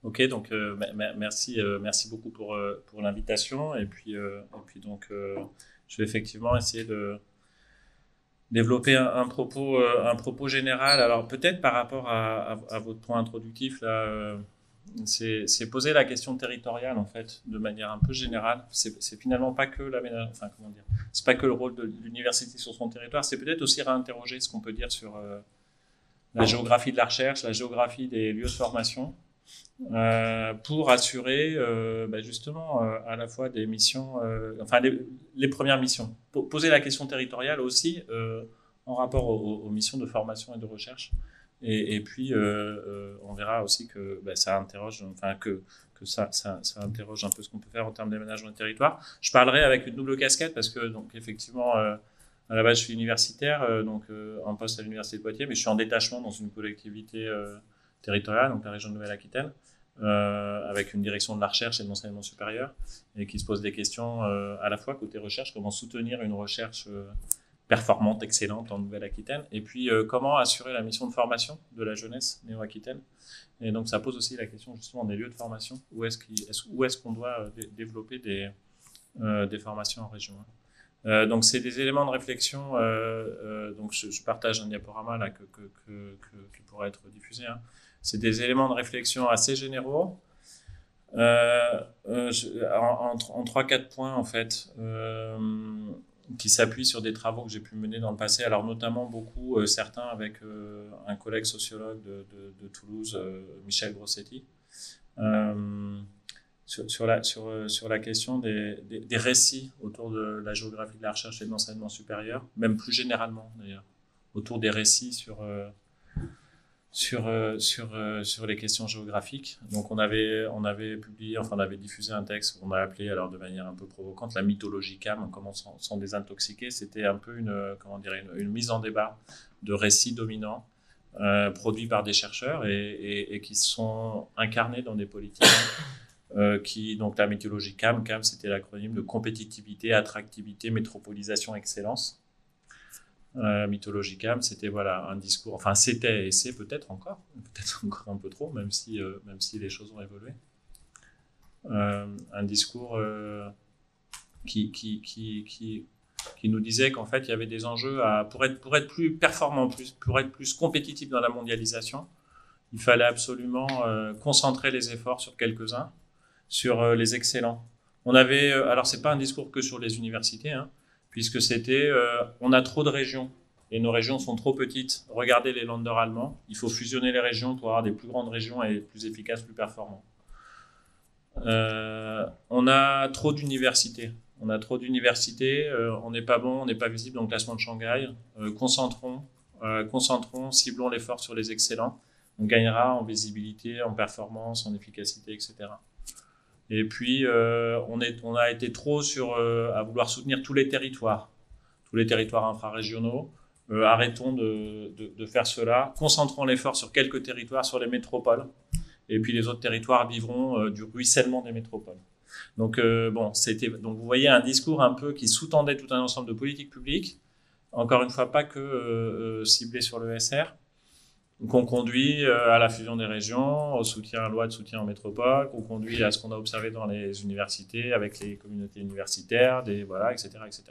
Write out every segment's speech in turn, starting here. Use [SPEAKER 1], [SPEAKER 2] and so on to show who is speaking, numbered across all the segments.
[SPEAKER 1] Ok, donc merci beaucoup pour l'invitation. Et puis donc, je vais effectivement essayer de développer un propos général. Alors peut-être par rapport à votre point introductif là, c'est poser la question territoriale en fait de manière un peu générale. C'est finalement pas que enfin comment dire, c'est pas que le rôle de l'université sur son territoire, c'est peut-être aussi réinterroger ce qu'on peut dire sur la géographie de la recherche, la géographie des lieux de formation, pour assurer justement à la fois des missions, enfin les premières missions. Poser la question territoriale aussi en rapport aux missions de formation et de recherche. Et puis on verra aussi que ça interroge, enfin que ça interroge un peu ce qu'on peut faire en termes d'aménagement du territoire. Je parlerai avec une double casquette parce que donc effectivement à la base je suis universitaire, en poste à l'université de Poitiers, mais je suis en détachement dans une collectivité territoriale, donc la région de Nouvelle-Aquitaine, avec une direction de la recherche et de l'enseignement supérieur, et qui se pose des questions à la fois côté recherche, comment soutenir une recherche performante, excellente en Nouvelle-Aquitaine, et puis comment assurer la mission de formation de la jeunesse néo-aquitaine. Et donc ça pose aussi la question justement des lieux de formation, où est-ce qu'on doit développer des formations en région. Donc c'est des éléments de réflexion. Donc je partage un diaporama là qui pourrait être diffusé. Hein. C'est des éléments de réflexion assez généraux, en 3-4 points en fait, qui s'appuient sur des travaux que j'ai pu mener dans le passé. Alors notamment beaucoup, certains avec un collègue sociologue de Toulouse, Michel Grossetti. Sur la question des récits autour de la géographie de la recherche et de l'enseignement supérieur, même plus généralement d'ailleurs, autour des récits sur les questions géographiques. Donc on avait publié, enfin on avait diffusé un texte qu'on a appelé, alors de manière un peu provocante, la mythologie CAM, comment s'en désintoxiquer. C'était un peu une mise en débat de récits dominants produits par des chercheurs et qui sont incarnés dans des politiques. Donc la mythologie CAM, c'était l'acronyme de compétitivité, attractivité, métropolisation, excellence. Mythologie CAM, c'était voilà un discours, enfin c'était et c'est peut-être encore un peu trop, même si les choses ont évolué. Un discours qui nous disait qu'en fait il y avait des enjeux pour être plus performant, pour être plus compétitif dans la mondialisation, il fallait absolument concentrer les efforts sur quelques-uns, sur les excellents. Alors c'est pas un discours que sur les universités, hein, puisque c'était on a trop de régions et nos régions sont trop petites. Regardez les Länder allemands, il faut fusionner les régions pour avoir des plus grandes régions et plus efficaces, plus performants. On a trop d'universités. On n'est pas bon, on n'est pas visible dans le classement de Shanghai. Concentrons, ciblons l'effort sur les excellents. On gagnera en visibilité, en performance, en efficacité, etc. Et puis, on a été trop à vouloir soutenir tous les territoires infrarégionaux. Arrêtons de faire cela. Concentrons l'effort sur quelques territoires, sur les métropoles. Et puis les autres territoires vivront du ruissellement des métropoles. Donc, donc vous voyez un discours un peu qui sous-tendait tout un ensemble de politiques publiques. Encore une fois, pas que ciblé sur le SR. Qu'on conduit à la fusion des régions, à la loi de soutien en métropole, qu'on conduit à ce qu'on a observé dans les universités, avec les communautés universitaires, etc., etc.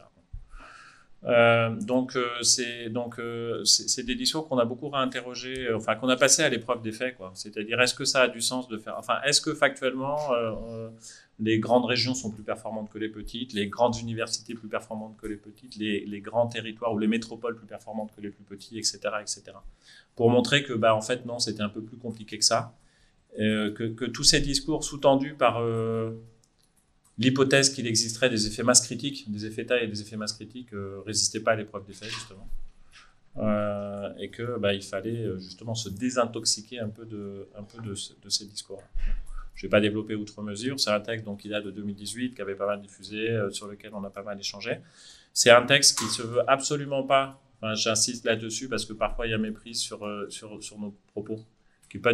[SPEAKER 1] C'est des discours qu'on a beaucoup réinterrogés, enfin qu'on a passé à l'épreuve des faits, quoi. C'est-à-dire, est-ce que ça a du sens de faire, enfin, est-ce que factuellement les grandes régions sont plus performantes que les petites, les grandes universités plus performantes que les petites, les grands territoires ou les métropoles plus performantes que les plus petits, etc., etc. Pour montrer que, en fait, non, c'était un peu plus compliqué que ça, que tous ces discours sous-tendus par l'hypothèse qu'il existerait des effets masse critiques, des effets taille et des effets masse critiques, résistaient pas à l'épreuve des faits, justement. Et que il fallait justement se désintoxiquer un peu de ces discours. Je ne vais pas développer outre mesure. C'est un texte qui date de 2018, qui avait pas mal diffusé, sur lequel on a pas mal échangé. C'est un texte qui se veut absolument pas. Enfin, j'insiste là-dessus parce que parfois il y a méprise sur nos propos, qui n'est pas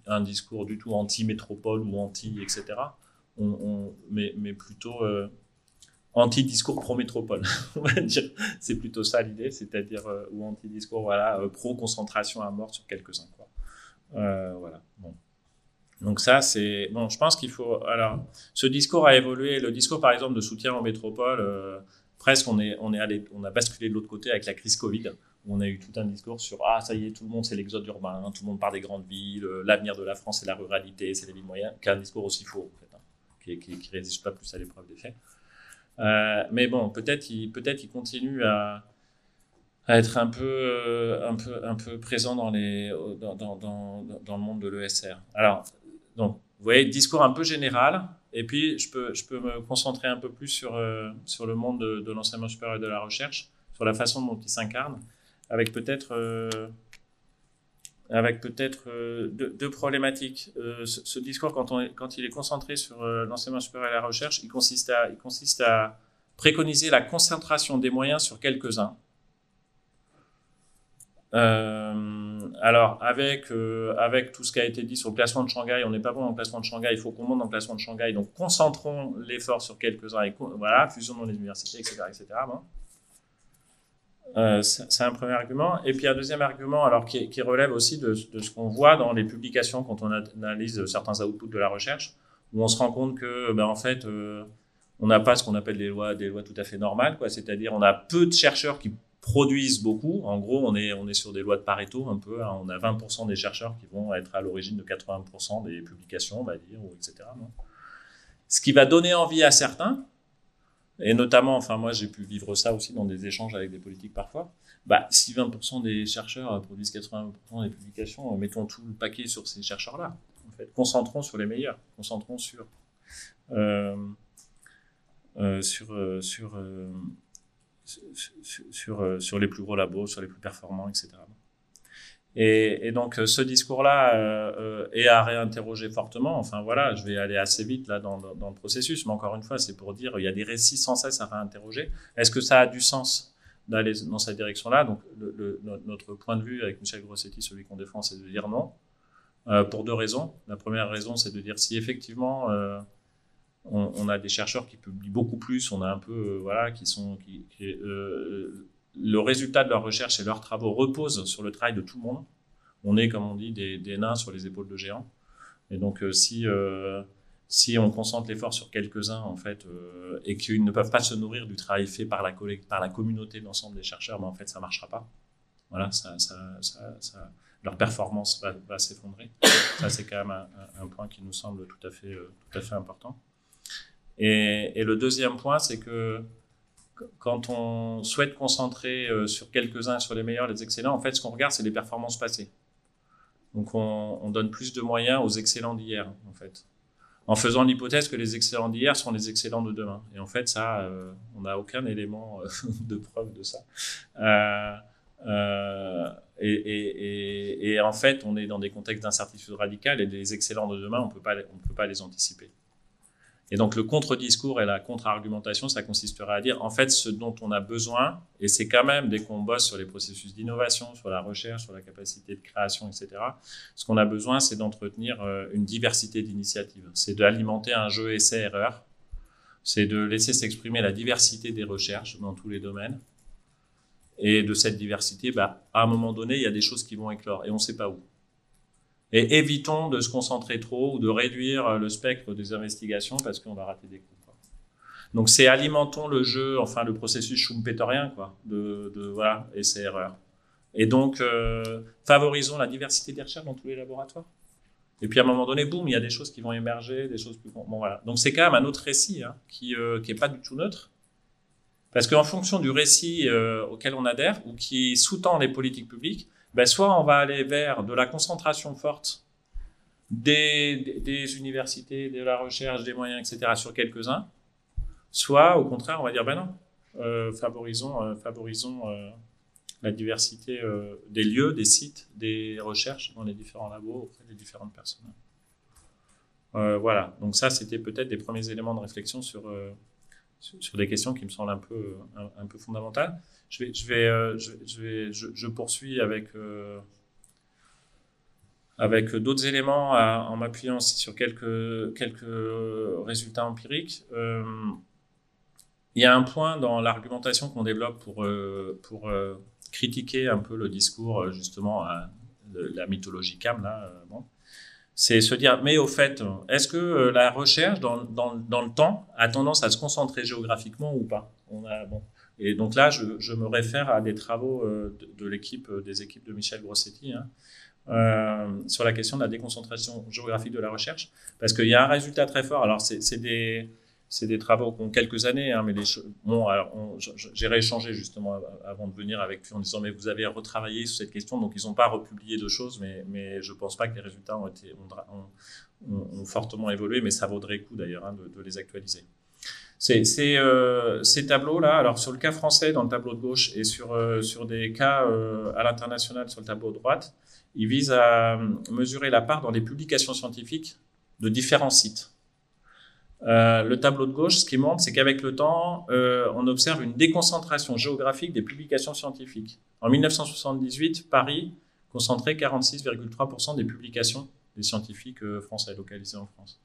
[SPEAKER 1] un discours du tout anti-métropole ou anti, etc. Mais plutôt anti-discours pro-métropole. On va dire, c'est plutôt ça l'idée, c'est-à-dire ou anti-discours pro-concentration à mort sur quelques-uns, quoi. Voilà. Bon. Donc ça, c'est bon. Je pense qu'il faut. Alors, ce discours a évolué. Le discours, par exemple, de soutien aux métropoles, presque on a basculé de l'autre côté avec la crise Covid. Où on a eu tout un discours sur ça y est, tout le monde c'est l'exode urbain, hein, tout le monde part des grandes villes, l'avenir de la France c'est la ruralité, c'est les villes moyennes, qui est un discours aussi faux en fait, hein, qui résiste pas plus à l'épreuve des faits. Mais bon, peut-être il continue à être un peu présent dans le monde de l'ESR. Alors, donc, vous voyez, discours un peu général, et puis je peux me concentrer un peu plus sur le monde de l'enseignement supérieur et de la recherche, sur la façon dont il s'incarne, avec peut-être deux problématiques. Ce discours, quand il est concentré sur l'enseignement supérieur et la recherche, il consiste à préconiser la concentration des moyens sur quelques-uns. Alors, avec tout ce qui a été dit sur le classement de Shanghai, on n'est pas bon dans le classement de Shanghai, il faut qu'on monte dans le classement de Shanghai, donc concentrons l'effort sur quelques-uns, et voilà, fusionnons les universités, etc. etc. Bon. C'est un premier argument. Et puis un deuxième argument, alors qui relève aussi de ce qu'on voit dans les publications quand on analyse certains outputs de la recherche, où on se rend compte que, en fait, on n'a pas ce qu'on appelle des lois tout à fait normales, quoi. C'est-à-dire, on a peu de chercheurs qui produisent beaucoup. En gros, on est sur des lois de Pareto un peu, hein. On a 20% des chercheurs qui vont être à l'origine de 80% des publications, on va dire, etc. Non, ce qui va donner envie à certains, et notamment, enfin moi j'ai pu vivre ça aussi dans des échanges avec des politiques parfois, si 20% des chercheurs produisent 80% des publications, mettons tout le paquet sur ces chercheurs-là. En fait, concentrons sur les meilleurs, concentrons sur sur les plus gros labos, sur les plus performants, etc. Et donc ce discours-là est à réinterroger fortement. Enfin voilà, je vais aller assez vite là dans le processus, mais encore une fois, c'est pour dire il y a des récits sans cesse à réinterroger. Est-ce que ça a du sens d'aller dans cette direction-là? Donc notre point de vue avec Michel Grossetti, celui qu'on défend, c'est de dire non, pour deux raisons. La première raison, c'est de dire si effectivement on a des chercheurs qui publient beaucoup plus, on a un peu le résultat de leur recherche et leurs travaux reposent sur le travail de tout le monde. On est, comme on dit, des nains sur les épaules de géants. Et donc, si on concentre l'effort sur quelques-uns, en fait, et qu'ils ne peuvent pas se nourrir du travail fait par la communauté de l'ensemble des chercheurs, en fait, ça marchera pas. Voilà, leur performance va s'effondrer. Ça, c'est quand même un point qui nous semble tout à fait important. Et le deuxième point, c'est que quand on souhaite concentrer sur quelques-uns, sur les meilleurs, les excellents, en fait, ce qu'on regarde, c'est les performances passées. Donc, on donne plus de moyens aux excellents d'hier, en fait, en faisant l'hypothèse que les excellents d'hier sont les excellents de demain. Et en fait, ça, on n'a aucun élément de preuve de ça. Et en fait, on est dans des contextes d'incertitude radicale et les excellents de demain, on peut pas les anticiper. Et donc le contre-discours et la contre-argumentation, ça consisterait à dire en fait ce dont on a besoin, et c'est quand même dès qu'on bosse sur les processus d'innovation, sur la recherche, sur la capacité de création, etc., ce qu'on a besoin, c'est d'entretenir une diversité d'initiatives. C'est d'alimenter un jeu essai-erreur, c'est de laisser s'exprimer la diversité des recherches dans tous les domaines. Et de cette diversité, à un moment donné, il y a des choses qui vont éclore, et on ne sait pas où. Et évitons de se concentrer trop ou de réduire le spectre des investigations parce qu'on va rater des coups, quoi. Donc c'est alimentons le jeu, enfin le processus schumpeterien, quoi, voilà, essai-erreur. Et donc favorisons la diversité des recherches dans tous les laboratoires. Et puis à un moment donné, boum, il y a des choses qui vont émerger, des choses plus... Bon, voilà. Donc c'est quand même un autre récit qui est pas du tout neutre. Parce qu'en fonction du récit auquel on adhère ou qui sous-tend les politiques publiques, soit on va aller vers de la concentration forte des universités, de la recherche, des moyens, etc. sur quelques-uns, soit au contraire on va dire non, favorisons la diversité des lieux, des sites, des recherches dans les différents labos auprès des différentes personnes. Voilà, donc ça c'était peut-être des premiers éléments de réflexion sur des questions qui me semblent un peu fondamentales. Je poursuis avec d'autres éléments en m'appuyant aussi sur quelques résultats empiriques. Il y a un point dans l'argumentation qu'on développe pour critiquer un peu le discours justement de la mythologie CAM là. C'est se dire, mais au fait, est-ce que la recherche dans le temps a tendance à se concentrer géographiquement ou pas? Bon. Et donc là, je me réfère à des travaux de l'équipe, des équipes de Michel Grossetti, hein, sur la question de la déconcentration géographique de la recherche, parce qu'il y a un résultat très fort. Alors, c'est des travaux qui ont quelques années, hein, mais bon, alors j'ai rééchangé justement avant de venir avec lui en disant, mais vous avez retravaillé sur cette question, donc ils n'ont pas republié de choses, mais je ne pense pas que les résultats ont fortement évolué, mais ça vaudrait le coup d'ailleurs, hein, de les actualiser. Ces tableaux-là, alors sur le cas français dans le tableau de gauche et sur des cas à l'international sur le tableau de droite, ils visent à mesurer la part dans les publications scientifiques de différents sites. Le tableau de gauche, ce qui montre, c'est qu'avec le temps, on observe une déconcentration géographique des publications scientifiques. En 1978, Paris concentrait 46,3% des publications des scientifiques français localisés en France.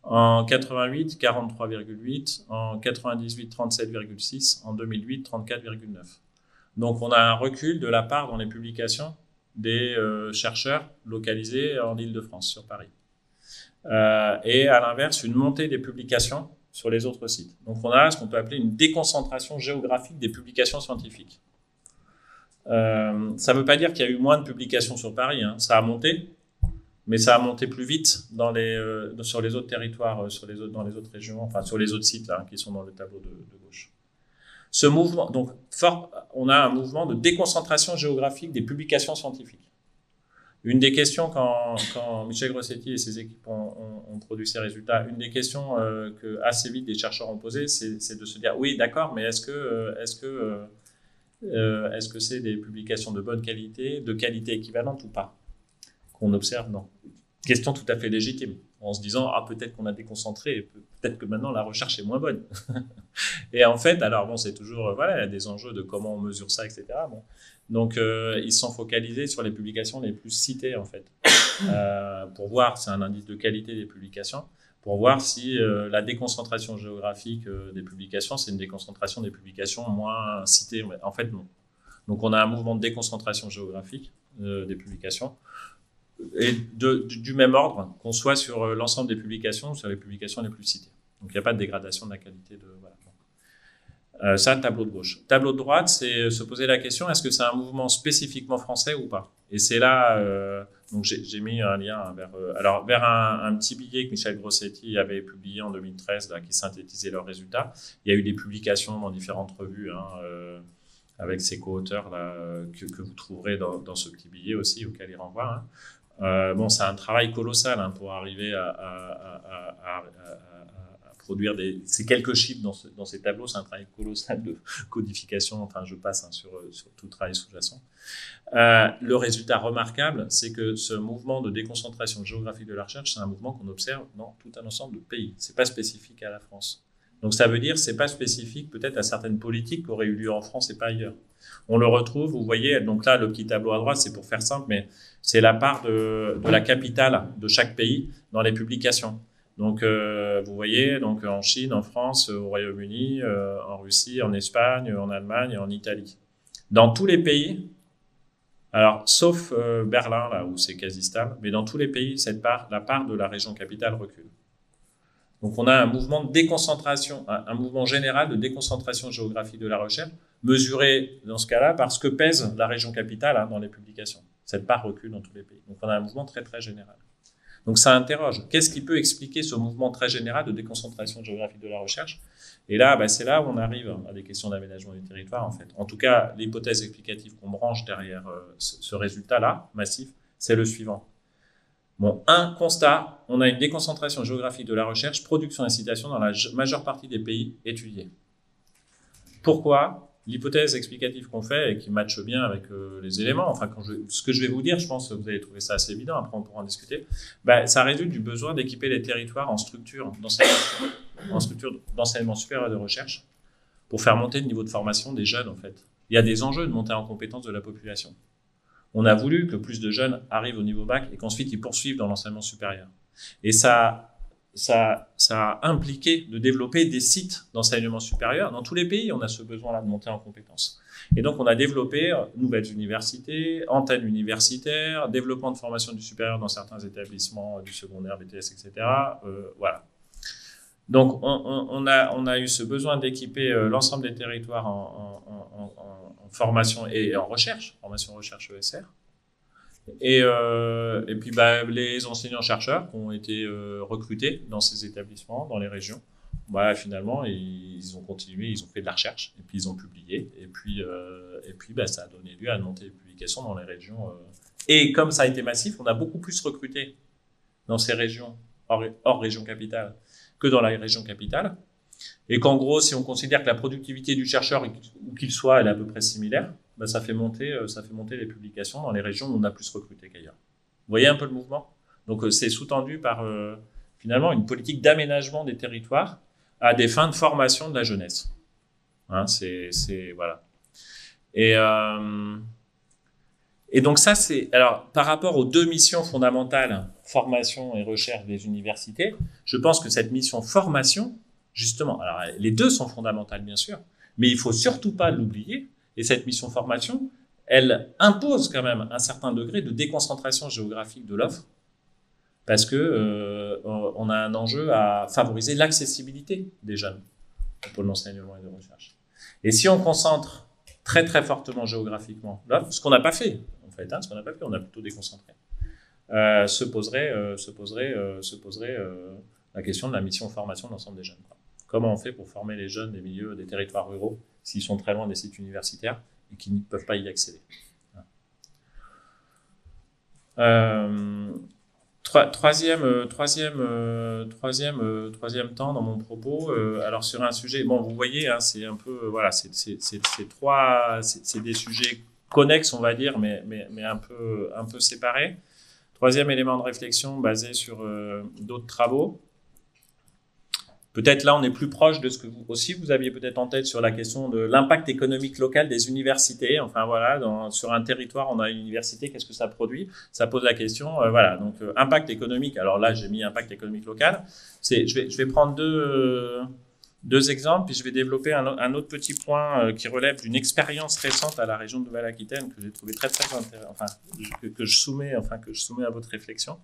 [SPEAKER 1] En 88, 43,8, en 98, 37,6, en 2008, 34,9. Donc on a un recul de la part dans les publications des chercheurs localisés en Île-de-France, sur Paris. Et à l'inverse, une montée des publications sur les autres sites. Donc on a ce qu'on peut appeler une déconcentration géographique des publications scientifiques. Ça ne veut pas dire qu'il y a eu moins de publications sur Paris, hein. Ça a monté, mais ça a monté plus vite sur les autres territoires, dans les autres régions, enfin sur les autres sites là, qui sont dans le tableau de gauche. Ce mouvement, donc on a un mouvement de déconcentration géographique des publications scientifiques. Une des questions, quand Michel Grossetti et ses équipes ont produit ces résultats, une des questions que assez vite les chercheurs ont posées, c'est de se dire, oui, d'accord, mais est-ce que c'est des publications de bonne qualité, de qualité équivalente ou pas, qu'on observe? Non. Question tout à fait légitime, en se disant, ah, peut-être qu'on a déconcentré, peut-être que maintenant la recherche est moins bonne. Et en fait, alors bon, c'est toujours, voilà, il y a des enjeux de comment on mesure ça, etc. Bon. Donc, ils sont focalisés sur les publications les plus citées, en fait, pour voir, c'est un indice de qualité des publications, pour voir si la déconcentration géographique des publications, c'est une déconcentration des publications moins citées. En fait, non. Donc, on a un mouvement de déconcentration géographique des publications, et du même ordre, qu'on soit sur l'ensemble des publications ou sur les publications les plus citées. Donc, il n'y a pas de dégradation de la qualité de... Voilà. Ça, tableau de gauche. Tableau de droite, c'est se poser la question, est-ce que c'est un mouvement spécifiquement français ou pas? Et c'est là, donc j'ai mis un lien vers un petit billet que Michel Grossetti avait publié en 2013, là, qui synthétisait leurs résultats. Il y a eu des publications dans différentes revues, hein, avec ses co-auteurs là, que vous trouverez dans ce petit billet aussi, auquel il renvoie. Hein. Bon, c'est un travail colossal, hein, pour arriver à produire ces quelques chiffres dans ces tableaux. C'est un travail colossal de codification. Enfin, je passe, hein, sur tout le travail sous-jacent. Le résultat remarquable, c'est que ce mouvement de déconcentration géographique de la recherche, c'est un mouvement qu'on observe dans tout un ensemble de pays. C'est pas spécifique à la France. Donc ça veut dire c'est pas spécifique peut-être à certaines politiques qui auraient eu lieu en France et pas ailleurs. On le retrouve, vous voyez, donc là le petit tableau à droite, c'est pour faire simple, mais c'est la part de la capitale de chaque pays dans les publications. Donc vous voyez, donc en Chine, en France, au Royaume-Uni, en Russie, en Espagne, en Allemagne et en Italie. Dans tous les pays, alors sauf Berlin là où c'est quasi stable, mais dans tous les pays, la part de la région capitale recule. Donc on a un mouvement de déconcentration, un mouvement général de déconcentration géographique de la recherche, mesuré dans ce cas-là par ce que pèse la région capitale, hein, dans les publications. Cette part recule dans tous les pays. Donc on a un mouvement très très général. Donc ça interroge. Qu'est-ce qui peut expliquer ce mouvement très général de déconcentration géographique de la recherche? Et là, c'est là où on arrive à des questions d'aménagement du territoire, en fait. En tout cas, l'hypothèse explicative qu'on branche derrière ce résultat-là, massif, c'est le suivant. Bon, un constat, on a une déconcentration géographique de la recherche, production et citation dans la majeure partie des pays étudiés. Pourquoi? L'hypothèse explicative qu'on fait et qui matche bien avec les éléments, enfin, ce que je vais vous dire, je pense que vous allez trouver ça assez évident, après on pourra en discuter, ça résulte du besoin d'équiper les territoires en structure d'enseignement supérieur et de recherche pour faire monter le niveau de formation des jeunes, en fait. Il y a des enjeux de montée en compétence de la population. On a voulu que plus de jeunes arrivent au niveau bac et qu'ensuite ils poursuivent dans l'enseignement supérieur. Et ça ça a impliqué de développer des sites d'enseignement supérieur. Dans tous les pays, on a ce besoin-là de monter en compétences. Et donc, on a développé nouvelles universités, antennes universitaires, développement de formation du supérieur dans certains établissements du secondaire, BTS, etc. Voilà. Donc, on a eu ce besoin d'équiper l'ensemble des territoires en formation et en recherche, formation, recherche ESR. Et puis, les enseignants-chercheurs qui ont été recrutés dans ces établissements, dans les régions, finalement, ils ont continué, ils ont fait de la recherche, et puis ils ont publié, et puis ça a donné lieu à une montée des publications dans les régions. Et comme ça a été massif, on a beaucoup plus recruté dans ces régions, hors région capitale, que dans la région capitale. Et qu'en gros, si on considère que la productivité du chercheur, où qu'il soit, elle est à peu près similaire, ça fait monter les publications dans les régions où on a plus recruté qu'ailleurs. Vous voyez un peu le mouvement? Donc, c'est sous-tendu par, finalement, une politique d'aménagement des territoires à des fins de formation de la jeunesse. Hein, voilà. Et donc ça, alors, par rapport aux deux missions fondamentales, formation et recherche des universités, je pense que cette mission formation, justement, alors les deux sont fondamentales, bien sûr, mais il faut surtout pas l'oublier. Et cette mission formation, elle impose quand même un certain degré de déconcentration géographique de l'offre, parce que on a un enjeu à favoriser l'accessibilité des jeunes au pôle d'enseignement et de recherche. Et si on concentre très très fortement géographiquement l'offre, ce qu'on n'a pas fait, en fait, ce qu'on n'a pas fait, on a plutôt déconcentré, se poserait la question de la mission formation de l'ensemble des jeunes, quoi. Comment on fait pour former les jeunes des milieux, des territoires ruraux, s'ils sont très loin des sites universitaires et qu'ils ne peuvent pas y accéder. Troisième temps dans mon propos. Alors sur un sujet, bon, vous voyez, hein, c'est un peu, voilà, c'est des sujets connexes, on va dire, mais un peu séparés. Troisième élément de réflexion basé sur d'autres travaux. Peut-être là, on est plus proche de ce que vous aviez peut-être en tête sur la question de l'impact économique local des universités. Enfin voilà, sur un territoire, on a une université, qu'est-ce que ça produit? Ça pose la question. Voilà, donc impact économique. Alors là, j'ai mis impact économique local. Je vais prendre deux exemples, puis je vais développer un autre petit point qui relève d'une expérience récente à la région de Nouvelle-Aquitaine que j'ai trouvé très très intéressant, enfin que je soumets à votre réflexion.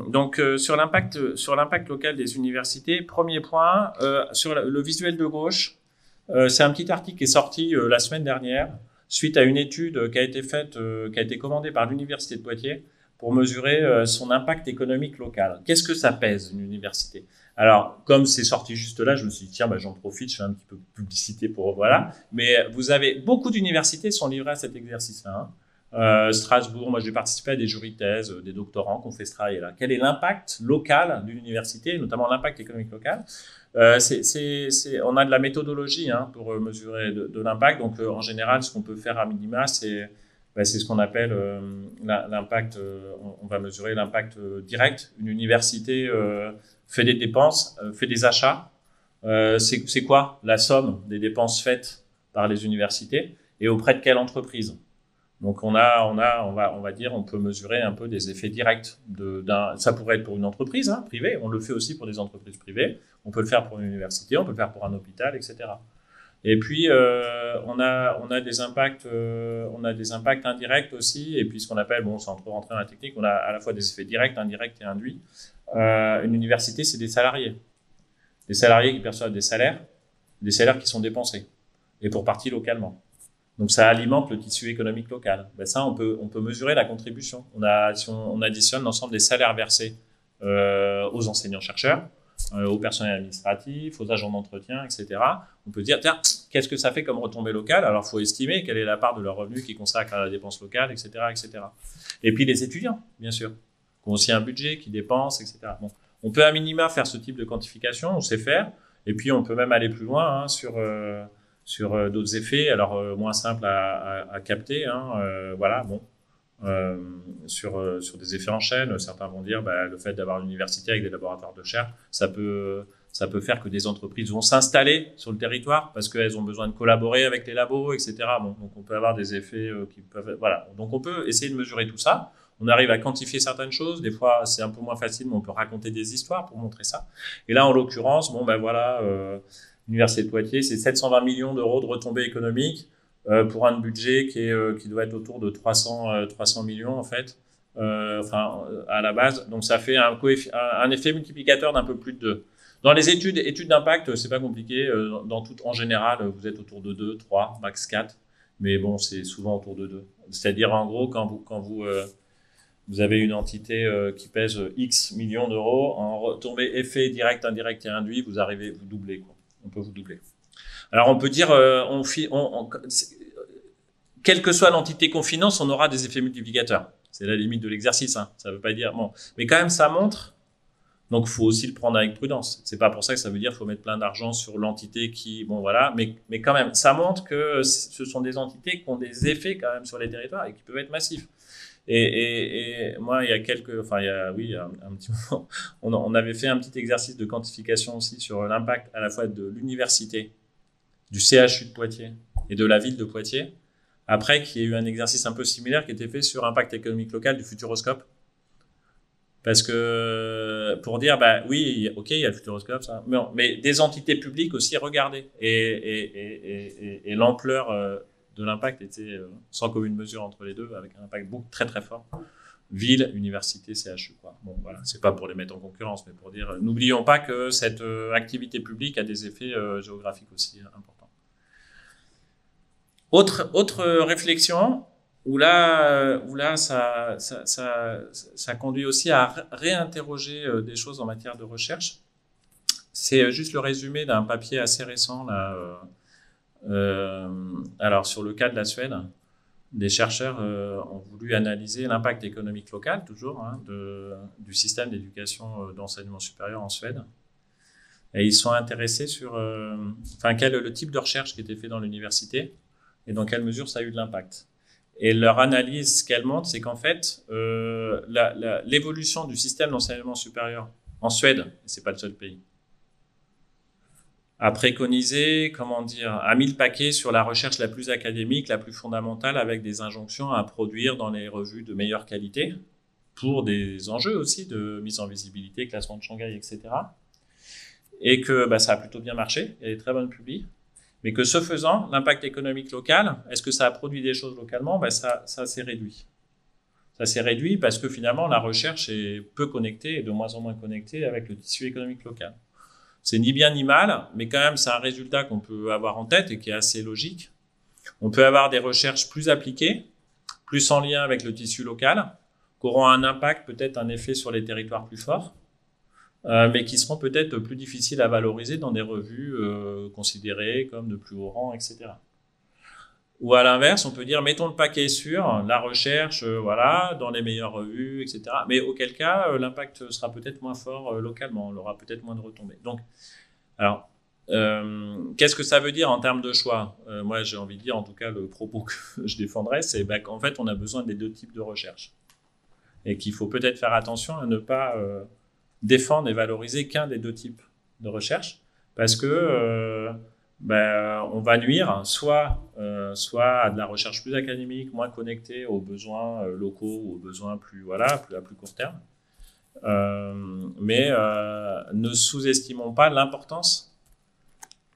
[SPEAKER 1] Donc sur l'impact local des universités, premier point, sur le visuel de gauche, c'est un petit article qui est sorti la semaine dernière suite à une étude qui a été faite, qui a été commandée par l'université de Poitiers pour mesurer son impact économique local. Qu'est-ce que ça pèse une université? Alors comme c'est sorti juste là, je me suis dit tiens, j'en profite, je fais un petit peu de publicité pour voilà. Mais vous avez beaucoup d'universités sont livrées à cet exercice-là. Hein. Strasbourg, moi j'ai participé à des jurys de thèse, des doctorants qui ont fait ce travail-là. Quel est l'impact local d'une université, notamment l'impact économique local? On a de la méthodologie pour mesurer de l'impact. Donc en général, ce qu'on peut faire à minima, c'est ce qu'on appelle l'impact. On va mesurer l'impact direct. Une université fait des dépenses, fait des achats. C'est quoi la somme des dépenses faites par les universités et auprès de quelle entreprise? Donc on va dire, on peut mesurer un peu des effets directs ça pourrait être pour une entreprise privée, on le fait aussi pour des entreprises privées, on peut le faire pour une université, on peut le faire pour un hôpital, etc. Et puis on a des impacts indirects aussi, et puis ce qu'on appelle, sans trop rentrer dans la technique, on a à la fois des effets directs, indirects et induits. Une université, c'est des salariés qui perçoivent des salaires qui sont dépensés, et pour partie localement. Donc ça alimente le tissu économique local. Ça, on peut mesurer la contribution. Si on additionne l'ensemble des salaires versés aux enseignants-chercheurs, au personnel administratif, aux agents d'entretien, etc. On peut dire, tiens, qu'est-ce que ça fait comme retombée locale? Alors, il faut estimer quelle est la part de leur revenu qui consacre à la dépense locale, etc., etc. Et puis les étudiants, bien sûr, qui ont aussi un budget, qui dépensent, etc. Bon, on peut à minima faire ce type de quantification, on sait faire, et puis on peut même aller plus loin sur d'autres effets, alors moins simples à capter, voilà, bon. Sur des effets en chaîne, certains vont dire le fait d'avoir une université avec des laboratoires de recherche, ça peut faire que des entreprises vont s'installer sur le territoire parce qu'elles ont besoin de collaborer avec les labos, etc. Bon, donc on peut avoir des effets qui peuvent, voilà. Donc on peut essayer de mesurer tout ça. on arrive à quantifier certaines choses. Des fois, c'est un peu moins facile, mais on peut raconter des histoires pour montrer ça. Et là, en l'occurrence, bon, ben voilà, l'Université de Poitiers, c'est 720 millions d'euros de retombées économiques pour un budget qui doit être autour de 300 millions, en fait, à la base. Donc, ça fait un effet multiplicateur d'un peu plus de 2. Dans les études d'impact, c'est pas compliqué. En général, vous êtes autour de 2, 3, max 4. Mais bon, c'est souvent autour de 2. C'est-à-dire, en gros, quand vous avez une entité qui pèse X millions d'euros, en retombée effet direct, indirect et induit, vous doublez, quoi. On peut vous doubler. Alors, on peut dire, quelle que soit l'entité qu'on finance, on aura des effets multiplicateurs. C'est la limite de l'exercice, hein. Ça veut pas dire, bon. Mais quand même, ça montre. Donc, faut aussi le prendre avec prudence. C'est pas pour ça que ça veut dire qu'il faut mettre plein d'argent sur l'entité qui, bon, voilà. Mais quand même, ça montre que ce sont des entités qui ont des effets quand même sur les territoires et qui peuvent être massifs. Et moi, il y a un petit moment, on avait fait un petit exercice de quantification aussi sur l'impact à la fois de l'université, du CHU de Poitiers et de la ville de Poitiers. Après, qu'il y a eu un exercice un peu similaire qui était fait sur impact économique local du Futuroscope. Parce que, pour dire, bah oui, ok, il y a le Futuroscope, ça. Mais des entités publiques aussi, regardez. Et l'ampleur de l'impact était sans commune mesure entre les deux, avec un impact très très fort. Ville, université, CHU, quoi. Bon, voilà, c'est pas pour les mettre en concurrence, mais pour dire, n'oublions pas que cette activité publique a des effets géographiques aussi importants. Autre réflexion, où là ça conduit aussi à réinterroger des choses en matière de recherche. C'est juste le résumé d'un papier assez récent là. Alors sur le cas de la Suède, des chercheurs ont voulu analyser l'impact économique local, toujours, hein, du système d'éducation d'enseignement supérieur en Suède. Et ils sont intéressés sur quel est le type de recherche qui était fait dans l'université et dans quelle mesure ça a eu de l'impact. Et leur analyse, ce qu'elle montre, c'est qu'en fait, l'évolution du système d'enseignement supérieur en Suède, et c'est pas le seul pays, a préconisé, a mis le paquet sur la recherche la plus académique, la plus fondamentale, avec des injonctions à produire dans les revues de meilleure qualité, pour des enjeux aussi de mise en visibilité, classement de Shanghai, etc. Et que ça a plutôt bien marché, il y a des très bonnes publis. Mais que ce faisant, l'impact économique local, est-ce que ça a produit des choses localement? Ça s'est réduit. Ça s'est réduit parce que finalement, la recherche est peu connectée et de moins en moins connectée avec le tissu économique local. C'est ni bien ni mal, mais quand même, c'est un résultat qu'on peut avoir en tête et qui est assez logique. On peut avoir des recherches plus appliquées, plus en lien avec le tissu local, qui auront un impact, peut-être un effet sur les territoires plus forts, mais qui seront peut-être plus difficiles à valoriser dans des revues considérées comme de plus haut rang, etc. Ou à l'inverse, on peut dire, mettons le paquet sur la recherche, dans les meilleures revues, etc. Mais auquel cas, l'impact sera peut-être moins fort localement, on aura peut-être moins de retombées. Donc, alors, qu'est-ce que ça veut dire en termes de choix? Moi, j'ai envie de dire, en tout cas, le propos que je défendrais, c'est qu'en fait, on a besoin des deux types de recherche. Et qu'il faut peut-être faire attention à ne pas défendre et valoriser qu'un des deux types de recherche, parce que on va nuire soit à de la recherche plus académique, moins connectée aux besoins locaux ou aux besoins plus à plus court terme. Mais ne sous-estimons pas l'importance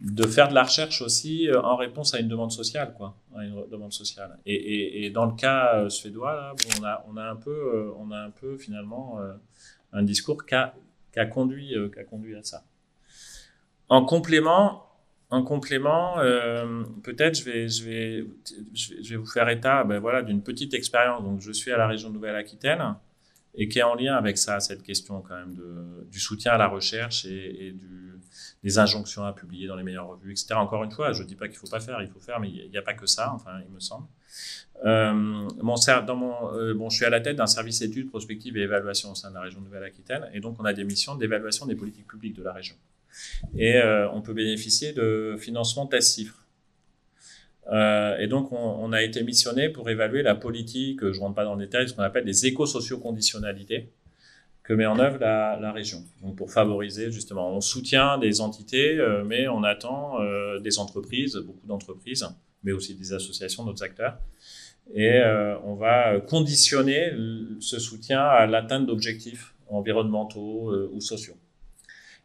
[SPEAKER 1] de faire de la recherche aussi en réponse à une demande sociale, à une demande sociale. Et dans le cas suédois, là, on a un peu finalement un discours qui a conduit à ça. En complément, peut-être je vais vous faire état d'une petite expérience. Donc, je suis à la région Nouvelle-Aquitaine et qui est en lien avec ça, cette question quand même du soutien à la recherche et des injonctions à publier dans les meilleures revues, etc. Encore une fois, je ne dis pas qu'il ne faut pas faire, il faut faire, mais il n'y a pas que ça, enfin, il me semble. Je suis à la tête d'un service études, prospectives et évaluation au sein de la région Nouvelle-Aquitaine, et donc on a des missions d'évaluation des politiques publiques de la région. Et on peut bénéficier de financement test-chiffres. Et donc on a été missionné pour évaluer la politique, je ne rentre pas dans le détail, ce qu'on appelle les éco-socio-conditionnalités que met en œuvre la région. Donc pour favoriser justement, on soutient des entités, mais on attend des entreprises, beaucoup d'entreprises, mais aussi des associations, d'autres acteurs, et on va conditionner ce soutien à l'atteinte d'objectifs environnementaux ou sociaux.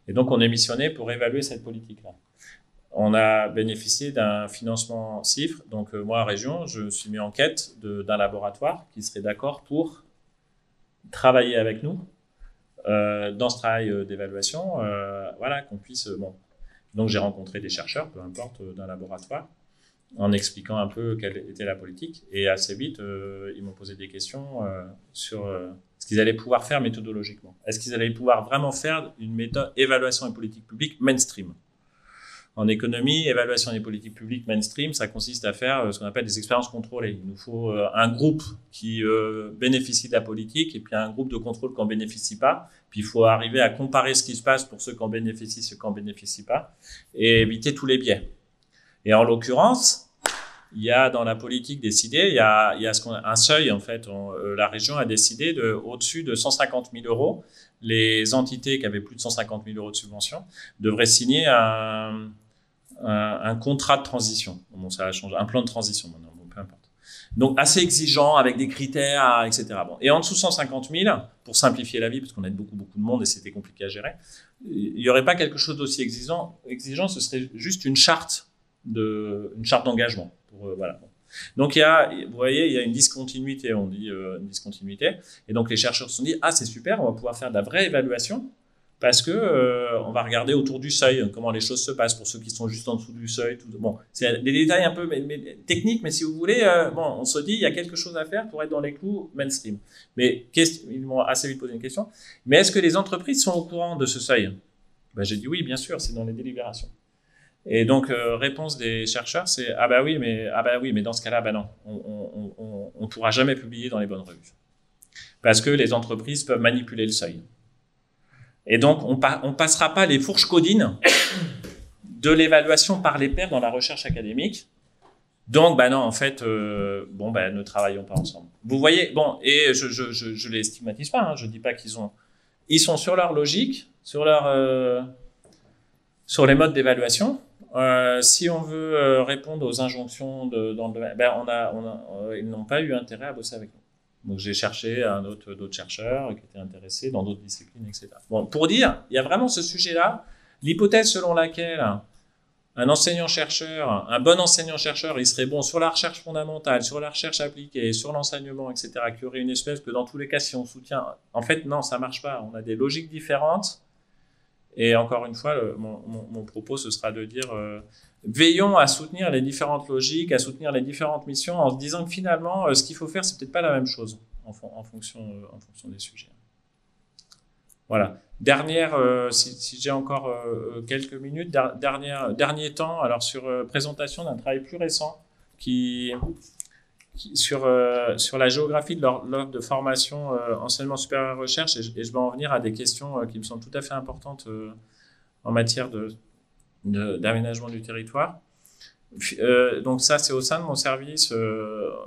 [SPEAKER 1] Et donc, on est missionné pour évaluer cette politique-là. On a bénéficié d'un financement CIFRE. Donc, moi, à Région, je suis mis en quête d'un laboratoire qui serait d'accord pour travailler avec nous dans ce travail d'évaluation. Voilà, qu'on puisse... bon. Donc, j'ai rencontré des chercheurs, peu importe, d'un laboratoire, en expliquant un peu quelle était la politique. Et assez vite, ils m'ont posé des questions sur ce qu'ils allaient pouvoir faire méthodologiquement. Est-ce qu'ils allaient pouvoir vraiment faire une méthode évaluation des politiques publiques mainstream? En économie, évaluation des politiques publiques mainstream, ça consiste à faire ce qu'on appelle des expériences contrôlées. Il nous faut un groupe qui bénéficie de la politique et puis un groupe de contrôle qui n'en bénéficie pas. Puis il faut arriver à comparer ce qui se passe pour ceux qui en bénéficient et ceux qui n'en bénéficient pas et éviter tous les biais. Et en l'occurrence, il y a dans la politique décidée, il y a un seuil en fait. La région a décidé au-dessus de 150 000 euros, les entités qui avaient plus de 150 000 euros de subvention devraient signer un contrat de transition. Bon, ça a changé, un plan de transition maintenant, bon, peu importe. Donc assez exigeant avec des critères, etc. Bon. Et en dessous de 150 000, pour simplifier la vie, parce qu'on aide beaucoup de monde et c'était compliqué à gérer, il n'y aurait pas quelque chose d'aussi exigeant, ce serait juste une charte d'engagement. Voilà. Donc vous voyez, il y a une discontinuité, on dit une discontinuité. Et donc les chercheurs se sont dit, c'est super, on va pouvoir faire de la vraie évaluation parce que on va regarder autour du seuil comment les choses se passent pour ceux qui sont juste en dessous du seuil. Bon, c'est des détails un peu techniques, mais si vous voulez, on se dit il y a quelque chose à faire pour être dans les clous mainstream. Mais ils m'ont assez vite posé une question. Mais est-ce que les entreprises sont au courant de ce seuil? J'ai dit oui, bien sûr, c'est dans les délibérations. Et donc réponse des chercheurs, c'est oui, mais dans ce cas-là, non, on pourra jamais publier dans les bonnes revues parce que les entreprises peuvent manipuler le seuil. Et donc on passera pas les fourches codines de l'évaluation par les pairs dans la recherche académique. Donc non, en fait, ne travaillons pas ensemble. Vous voyez, bon, et je les stigmatise pas, hein, je dis pas ils sont sur leur logique, sur les modes d'évaluation. Si on veut répondre aux injonctions dans le domaine, ils n'ont pas eu intérêt à bosser avec nous. Donc j'ai cherché d'autres chercheurs qui étaient intéressés dans d'autres disciplines, etc. Bon, pour dire, il y a vraiment ce sujet-là, l'hypothèse selon laquelle un enseignant-chercheur, un bon enseignant-chercheur, il serait bon sur la recherche fondamentale, sur la recherche appliquée, sur l'enseignement, etc., qu'il y aurait une espèce que dans tous les cas, si on soutient, en fait, non, ça marche pas. On a des logiques différentes. Et encore une fois, mon propos, ce sera de dire veillons à soutenir les différentes logiques, à soutenir les différentes missions, en se disant que finalement, ce qu'il faut faire, c'est peut-être pas la même chose en fonction des sujets. Voilà. Dernière, si j'ai encore quelques minutes, dernier temps, alors sur présentation d'un travail plus récent sur la géographie de l'offre de formation enseignement supérieur et recherche, et je vais en venir à des questions qui me semblent tout à fait importantes en matière d'aménagement du territoire. Donc ça, c'est au sein de mon service.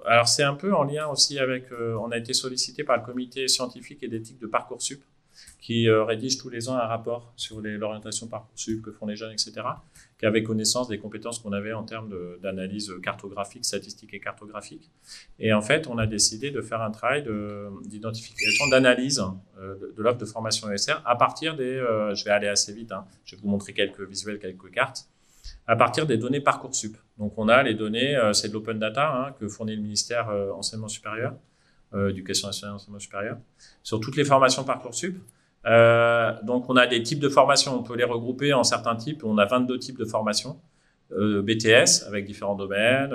[SPEAKER 1] Alors c'est un peu en lien aussi avec, on a été sollicité par le comité scientifique et d'éthique de Parcoursup, qui rédige tous les ans un rapport sur l'orientation Parcoursup que font les jeunes, etc., qui avait connaissance des compétences qu'on avait en termes d'analyse cartographique, statistique et cartographique. Et en fait, on a décidé de faire un travail d'identification, d'analyse de l'offre de formation ESR à partir je vais aller assez vite, hein, je vais vous montrer quelques visuels, quelques cartes, à partir des données Parcoursup. Donc on a les données, c'est de l'open data que fournit le ministère enseignement supérieur, éducation nationale et enseignement supérieur, sur toutes les formations Parcoursup. Donc on a des types de formations, on peut les regrouper en certains types, on a 22 types de formations, BTS avec différents domaines,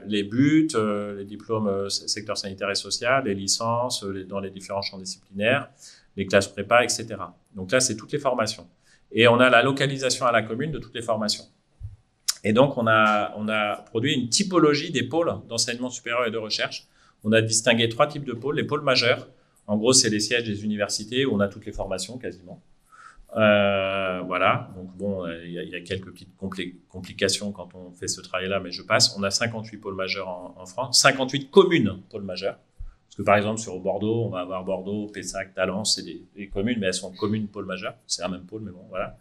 [SPEAKER 1] les buts, les diplômes secteur sanitaire et social, les licences dans les différents champs disciplinaires, les classes prépa, etc. Donc là c'est toutes les formations. Et on a la localisation à la commune de toutes les formations. Et donc on a produit une typologie des pôles d'enseignement supérieur et de recherche. On a distingué 3 types de pôles, les pôles majeurs. En gros, c'est les sièges des universités où on a toutes les formations quasiment. Voilà. Donc bon, il y a quelques petites complications quand on fait ce travail-là, mais je passe. On a 58 pôles majeurs en France, 58 communes pôles majeurs. Parce que par exemple, sur Bordeaux, on va avoir Bordeaux, Pessac, Talence, c'est des communes, mais elles sont communes pôles majeurs. C'est un même pôle, mais bon, voilà.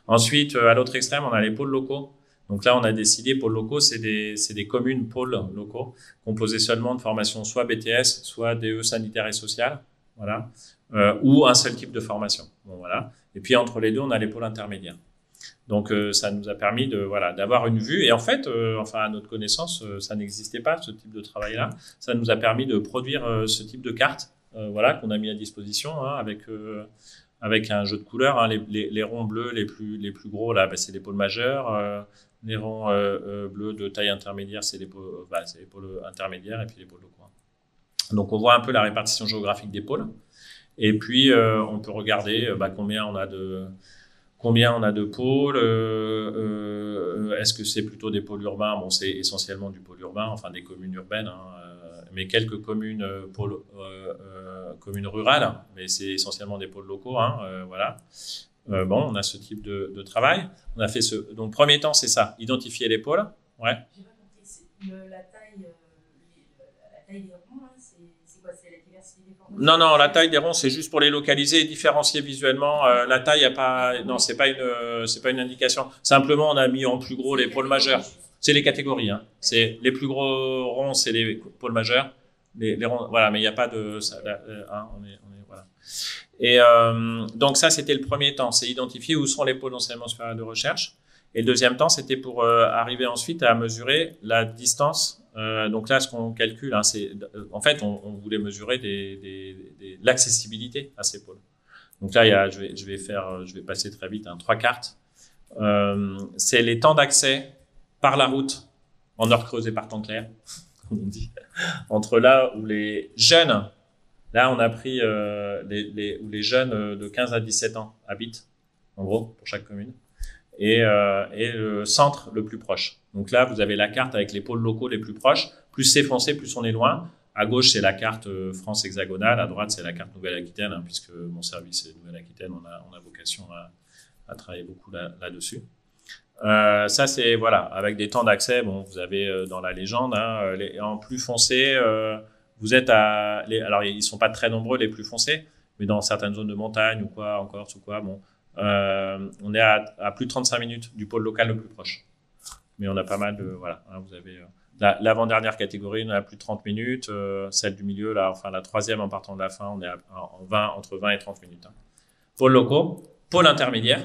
[SPEAKER 1] Ensuite, à l'autre extrême, on a les pôles locaux. Donc là, on a décidé, pôles locaux, c'est des communes pôles locaux composées seulement de formations soit BTS, soit DE sanitaire et social, voilà, ou un seul type de formation. Bon, voilà. Et puis entre les deux, on a les pôles intermédiaires. Donc ça nous a permis de voilà d'avoir une vue. Et en fait, enfin à notre connaissance, ça n'existait pas ce type de travail-là. Ça nous a permis de produire ce type de carte, voilà, qu'on a mis à disposition hein, avec un jeu de couleurs. Hein, les ronds bleus les plus gros là, bah, c'est les pôles majeurs. Les ronds bleus de taille intermédiaire, c'est les pôles intermédiaires et puis les pôles locaux. Donc on voit un peu la répartition géographique des pôles. Et puis on peut regarder combien on a de pôles. Est-ce que c'est plutôt des pôles urbains? Bon, c'est essentiellement du pôle urbain, enfin des communes urbaines, hein, mais quelques communes communes rurales, mais c'est essentiellement des pôles locaux, hein, voilà. Bon, on a ce type de travail. On a fait donc premier temps, c'est ça, identifier les pôles. Ouais.
[SPEAKER 2] J'ai pas compris. La taille des ronds, hein, c'est quoi? C'est la diversité des formations?
[SPEAKER 1] Non, la taille des ronds, c'est juste pour les localiser et différencier visuellement. La taille, y a pas, non, c'est pas une indication. Simplement, on a mis en plus gros les pôles majeurs. C'est les catégories, hein. C'est les plus gros ronds, c'est les pôles majeurs. Les ronds, voilà, mais il n'y a pas de, hein, on est, voilà. Et donc ça, c'était le premier temps, c'est identifier où sont les pôles d'enseignement supérieur de recherche. Et le deuxième temps, c'était pour arriver ensuite à mesurer la distance. Donc là, ce qu'on calcule, hein, c'est, en fait, on voulait mesurer l'accessibilité à ces pôles. Donc là, je vais passer très vite, hein, 3 cartes. C'est les temps d'accès par la route en heure creuse et par temps clair, comme on dit, entre là où les jeunes. Là, on a pris où les jeunes de 15 à 17 ans habitent, en gros, pour chaque commune, et le centre le plus proche. Donc là, vous avez la carte avec les pôles locaux les plus proches. Plus c'est foncé, plus on est loin. À gauche, c'est la carte France hexagonale. À droite, c'est la carte Nouvelle-Aquitaine, hein, puisque mon service est Nouvelle-Aquitaine. On a vocation à travailler beaucoup là-dessus. Ça, c'est, voilà, avec des temps d'accès, bon, vous avez dans la légende, hein, en plus foncé, vous êtes alors ils sont pas très nombreux les plus foncés, mais dans certaines zones de montagne ou quoi, en Corse ou quoi, bon, on est à plus de 35 minutes du pôle local le plus proche. Mais on a pas mal de, voilà, hein, vous avez l'avant-dernière catégorie, on a plus de 30 minutes, celle du milieu, là, enfin la troisième en partant de la fin, on est entre 20 et 30 minutes. Hein. Pôle locaux, pôle intermédiaire.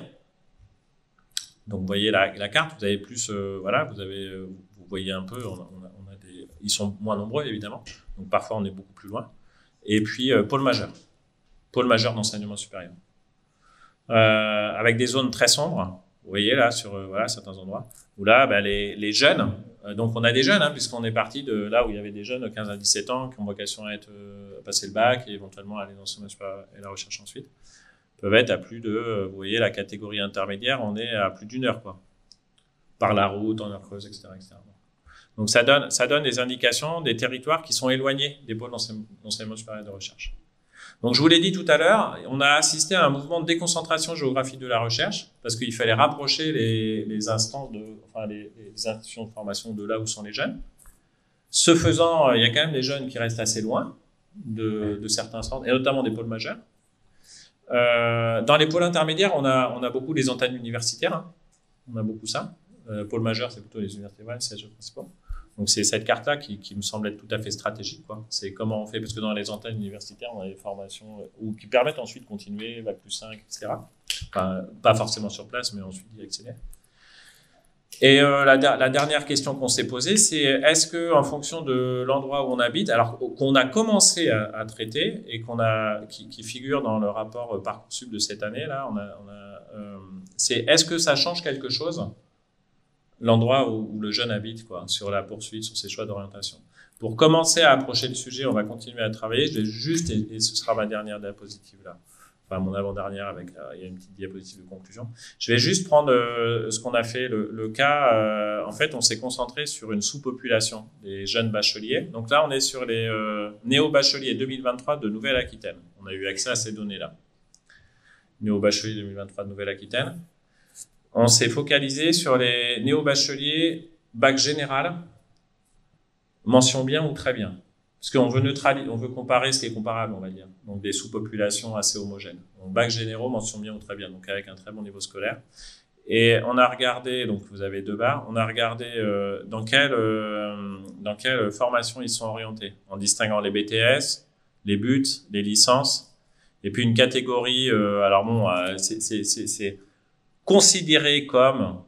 [SPEAKER 1] Donc vous voyez la carte, vous avez plus, voilà, vous voyez un peu, ils sont moins nombreux évidemment, donc parfois on est beaucoup plus loin. Et puis pôle majeur d'enseignement supérieur, avec des zones très sombres. Vous voyez là sur voilà certains endroits où là les jeunes, donc on a des jeunes hein, puisqu'on est parti de là où il y avait des jeunes de 15 à 17 ans qui ont vocation à passer le bac et éventuellement aller dans l'enseignement supérieur et la recherche ensuite. Peuvent être à plus de, vous voyez, la catégorie intermédiaire, on est à plus d'une heure, quoi. Par la route, en heure creuse, etc., etc. Donc, ça donne des indications des territoires qui sont éloignés des pôles d'enseignement supérieur de recherche. Donc, je vous l'ai dit tout à l'heure, on a assisté à un mouvement de déconcentration géographique de la recherche, parce qu'il fallait rapprocher les instances les institutions de formation de là où sont les jeunes. Ce faisant, il y a quand même des jeunes qui restent assez loin de certains centres, et notamment des pôles majeurs. Dans les pôles intermédiaires, on a beaucoup les antennes universitaires. Hein. On a beaucoup ça. Pôle majeur, c'est plutôt les universités, les sièges principaux. Donc c'est cette carte-là qui me semble être tout à fait stratégique, quoi. C'est comment on fait, parce que dans les antennes universitaires, on a des formations qui permettent ensuite de continuer, Bac plus 5, etc. Enfin, pas forcément sur place, mais ensuite d'y accéder. Et la dernière question qu'on s'est posée, c'est est-ce que en fonction de l'endroit où on habite, alors qu'on a commencé à traiter et qui figure dans le rapport Parcoursup de cette année là, c'est est-ce que ça change quelque chose l'endroit où le jeune habite quoi, sur la poursuite, sur ses choix d'orientation. Pour commencer à approcher le sujet, on va continuer à travailler. Je vais juste et ce sera ma dernière diapositive là. Enfin, mon avant-dernière il y a une petite diapositive de conclusion. Je vais juste prendre ce qu'on a fait, le cas. En fait, on s'est concentré sur une sous-population des jeunes bacheliers. Donc là, on est sur les néo-bacheliers 2023 de Nouvelle-Aquitaine. On a eu accès à ces données-là. Néo-bacheliers 2023 de Nouvelle-Aquitaine. On s'est focalisé sur les néo-bacheliers bac général, mention bien ou très bien. Parce qu'on veut comparer ce qui est comparable, on va dire. Donc, des sous-populations assez homogènes. Donc, bac généraux, mention bien ou très bien. Donc, avec un très bon niveau scolaire. Et on a regardé, donc vous avez 2 barres, on a regardé dans quelle formation ils sont orientés, en distinguant les BTS, les buts, les licences, et puis une catégorie, alors bon, c'est considéré comme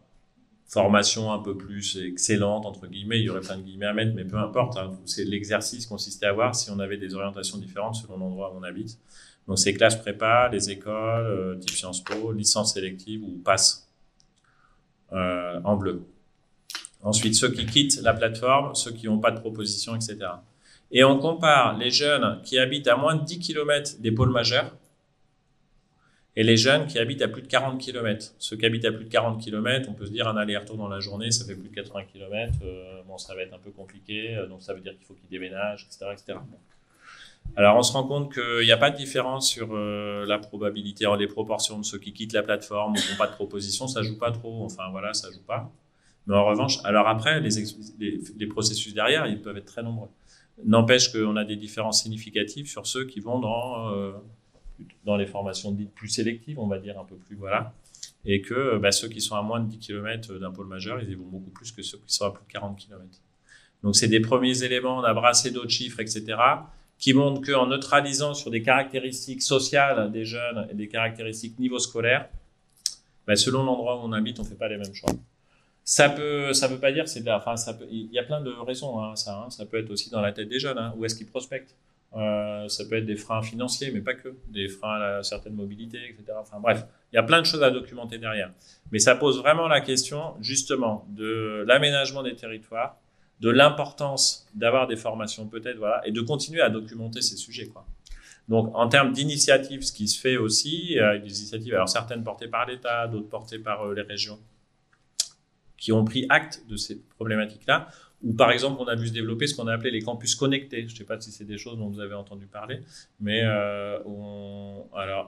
[SPEAKER 1] formation un peu plus excellente, entre guillemets, il y aurait plein de guillemets à mettre, mais peu importe, hein, c'est l'exercice consistait à voir si on avait des orientations différentes selon l'endroit où on habite. Donc c'est classe prépa, les écoles, type Sciences Po, licence sélective ou passe. En bleu. Ensuite, ceux qui quittent la plateforme, ceux qui n'ont pas de proposition, etc. Et on compare les jeunes qui habitent à moins de 10 km des pôles majeurs et les jeunes qui habitent à plus de 40 km. Ceux qui habitent à plus de 40 km, on peut se dire un aller-retour dans la journée, ça fait plus de 80 km, bon, ça va être un peu compliqué, donc ça veut dire qu'il faut qu'ils déménagent, etc., etc. Alors, on se rend compte qu'il n'y a pas de différence sur la probabilité, les proportions de ceux qui quittent la plateforme ou qui n'ont pas de proposition, ça joue pas trop. Enfin, voilà, ça joue pas. Mais en revanche, alors après, les processus derrière, ils peuvent être très nombreux. N'empêche qu'on a des différences significatives sur ceux qui vont dans les formations dites plus sélectives, on va dire un peu plus, voilà. Et que ceux qui sont à moins de 10 km d'un pôle majeur, ils y vont beaucoup plus que ceux qui sont à plus de 40 km. Donc, c'est des premiers éléments, on a brassé d'autres chiffres, etc., qui montrent qu'en neutralisant sur des caractéristiques sociales des jeunes et des caractéristiques niveau scolaire, selon l'endroit où on habite, on fait pas les mêmes choix. Ça peut pas dire, il y a plein de raisons, hein, ça peut être aussi dans la tête des jeunes, hein, où est-ce qu'ils prospectent. Ça peut être des freins financiers, mais pas que, des freins à la certaine mobilité, etc. Enfin bref, il y a plein de choses à documenter derrière. Mais ça pose vraiment la question, justement, de l'aménagement des territoires, de l'importance d'avoir des formations peut-être, voilà, et de continuer à documenter ces sujets, quoi. Donc, en termes d'initiatives, ce qui se fait aussi, des initiatives, alors certaines portées par l'État, d'autres portées par les régions, qui ont pris acte de ces problématiques-là, ou par exemple, on a vu se développer ce qu'on a appelé les campus connectés. Je ne sais pas si c'est des choses dont vous avez entendu parler, mais alors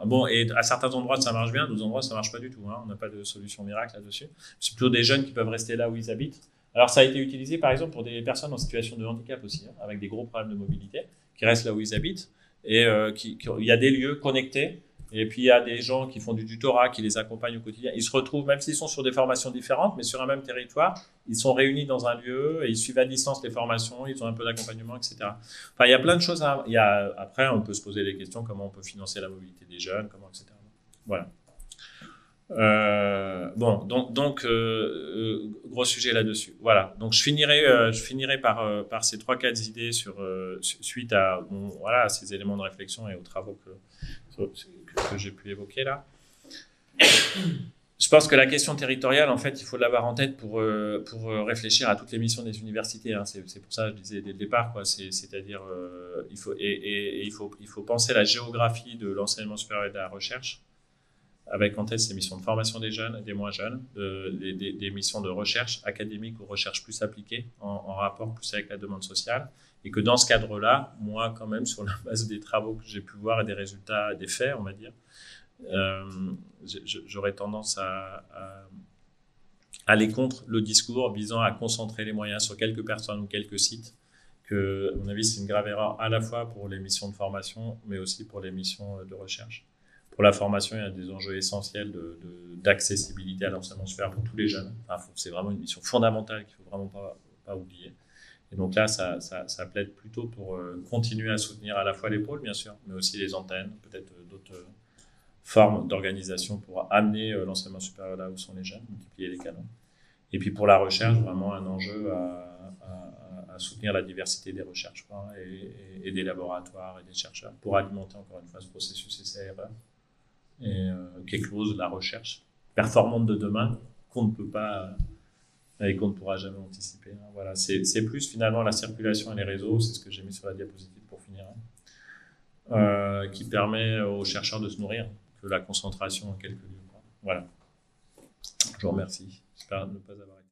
[SPEAKER 1] bon, et à certains endroits ça marche bien, d'autres endroits ça marche pas du tout, hein, on n'a pas de solution miracle là-dessus. C'est plutôt des jeunes qui peuvent rester là où ils habitent. Alors ça a été utilisé par exemple pour des personnes en situation de handicap aussi, hein, avec des gros problèmes de mobilité, qui restent là où ils habitent, et il y a des lieux connectés. Et puis, il y a des gens qui font du tutorat, qui les accompagnent au quotidien. Ils se retrouvent, même s'ils sont sur des formations différentes, mais sur un même territoire, ils sont réunis dans un lieu et ils suivent à distance les formations, ils ont un peu d'accompagnement, etc. Enfin, il y a plein de choses. Après, on peut se poser des questions, comment on peut financer la mobilité des jeunes, comment, etc. Voilà. Bon, donc gros sujet là-dessus. Voilà. Donc, je finirai par ces 3-4 idées suite à voilà, ces éléments de réflexion et aux travaux que j'ai pu évoquer là. Je pense que la question territoriale, en fait, il faut l'avoir en tête pour réfléchir à toutes les missions des universités, hein. C'est pour ça que je disais dès le départ, quoi. C'est-à-dire, il faut penser la géographie de l'enseignement supérieur et de la recherche, avec en tête ces missions de formation des jeunes et des moins jeunes, des missions de recherche académique ou recherche plus appliquée, en rapport plus avec la demande sociale. Et que dans ce cadre-là, moi, quand même, sur la base des travaux que j'ai pu voir et des résultats, des faits, on va dire, j'aurais tendance à aller contre le discours visant à concentrer les moyens sur quelques personnes ou quelques sites, que, à mon avis, c'est une grave erreur à la fois pour les missions de formation, mais aussi pour les missions de recherche. Pour la formation, il y a des enjeux essentiels d'accessibilité à l'enseignement supérieur pour tous les jeunes. Enfin, c'est vraiment une mission fondamentale qu'il ne faut vraiment pas oublier. Et donc là, ça plaide plutôt pour continuer à soutenir à la fois les pôles, bien sûr, mais aussi les antennes, peut-être d'autres formes d'organisation pour amener l'enseignement supérieur là où sont les jeunes, multiplier les canaux. Et puis pour la recherche, vraiment un enjeu à soutenir la diversité des recherches, quoi, et des laboratoires et des chercheurs pour alimenter encore une fois ce processus essai-erreur et qui éclose la recherche performante de demain qu'on ne peut pas et qu'on ne pourra jamais anticiper. Voilà, c'est plus finalement la circulation et les réseaux, c'est ce que j'ai mis sur la diapositive pour finir, qui permet aux chercheurs de se nourrir que la concentration en quelques lieux. Voilà. Je vous remercie. J'espère ne pas avoir été